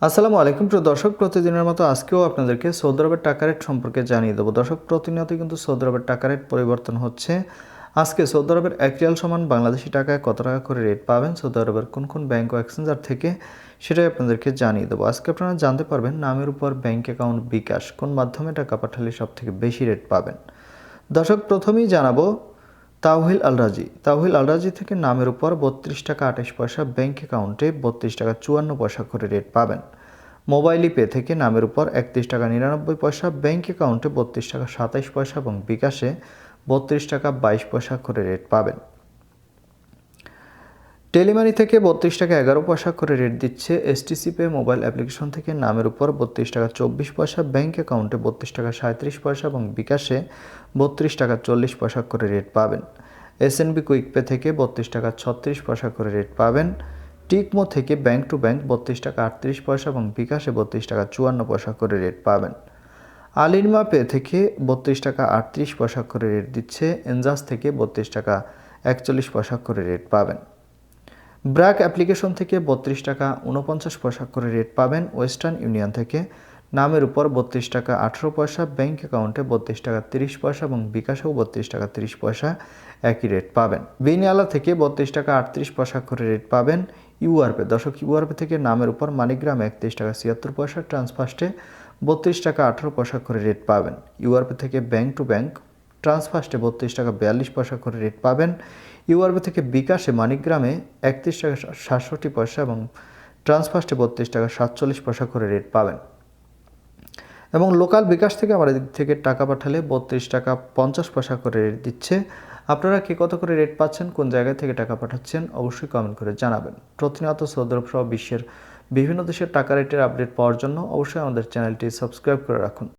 আসসালামু আলাইকুম প্রিয় দর্শক, প্রতিদিনের মতো আজকেও আপনাদেরকে সৌদি আরবের টাকা রেট সম্পর্কে জানিয়ে দেবো। দর্শক, প্রতিনিয়ত কিন্তু সৌদি আরবের টাকা রেট পরিবর্তন হচ্ছে। আজকে সৌদি আরবের 1 রিয়াল সমান বাংলাদেশি টাকায় কত টাকা করে রেট পাবেন সৌদি আরবের কোন কোন ব্যাংক ও এক্সচেঞ্জার থেকে, সেটাই আপনাদেরকে জানিয়ে দেবো। আজকে আপনারা জানতে পারবেন নামের উপর ব্যাংক অ্যাকাউন্ট বিকাশ কোন মাধ্যমে টাকা পাঠালে সবথেকে বেশি রেট পাবেন। দর্শক, প্রথমেই জানাবো তাওহিল আল রাজি। তাওহিল আল রাজি থেকে নামের উপর 32 টাকা 28 পয়সা, ব্যাংক অ্যাকাউন্টে 32 টাকা 54 পয়সা করে রেট পাবেন। মোবাইল পে থেকে নামের উপর 31 টাকা 99 পয়সা, ব্যাংক অ্যাকাউন্টে 32 টাকা 27 পয়সা এবং বিকাশে 32 টাকা 22 পয়সা করে রেট পাবেন। টেলিমানি থেকে 32 টাকা 11 পয়সা করে রেট দিচ্ছে এসটিসি পে মোবাইল অ্যাপ্লিকেশন থেকে নামের উপর 32 টাকা 24 পয়সা, ব্যাংক অ্যাকাউন্টে 32 টাকা 37 পয়সা এবং বিকাশে 32 টাকা 40 পয়সা করে রেট পাবেন। এসএনবি কুইক পে থেকে 32 টাকা 36 পয়সা করে রেট পাবেন। টিকমো থেকে ব্যাংক টু ব্যাংক 32 টাকা 38 পয়সা এবং বিকাশে 32 টাকা 54 পয়সা করে রেট পাবেন। আলিনমা পে থেকে 32 টাকা 38 পয়সা করে রেট দিচ্ছে এনজাস থেকে 32 টাকা 41 পয়সা করে রেট পাবেন। ব্র্যাক অ্যাপ্লিকেশন থেকে 32 টাকা 49 পয়সা করে রেট পাবেন। ওয়েস্টার্ন ইউনিয়ন থেকে নামের উপর 32 টাকা 18 পয়সা, ব্যাংক অ্যাকাউন্টে 32 টাকা 30 পয়সা এবং বিকাশেও 32 টাকা 30 পয়সা একই রেট পাবেন। বিনিয়ালা থেকে 32 টাকা 38 পয়সা করে রেট পাবেন। ইউআরপে দর্শক, ইউআরপে থেকে নামের উপর মানিগ্রাম 31 টাকা 76 পয়সা, ট্রান্সফার্স্টে 32 টাকা 18 পয়সা করে রেট পাবেন। ইউআরপে থেকে ব্যাংক টু ব্যাংক ট্রান্সফার্স্টে 32 টাকা 42 পয়সা করে রেট পাবেন। ইউআরপি থেকে বিকাশে মানিকগ্রামে 31 টাকা 67 পয়সা এবং ট্রান্সফার্স্টে 32 টাকা 47 পয়সা করে রেট পাবেন। এবং লোকাল বিকাশ থেকে আমাদের দিক থেকে টাকা পাঠালে 32 টাকা 50 পয়সা করে রেট দিচ্ছে। আপনারা কে কত করে রেট পাচ্ছেন, কোন জায়গা থেকে টাকা পাঠাচ্ছেন, অবশ্যই কমেন্ট করে জানাবেন। প্রতিনিয়ত সৌদি আরব সহ বিশ্বের বিভিন্ন দেশের টাকা রেটের আপডেট পাওয়ার জন্য অবশ্যই আমাদের চ্যানেলটি সাবস্ক্রাইব করে রাখুন।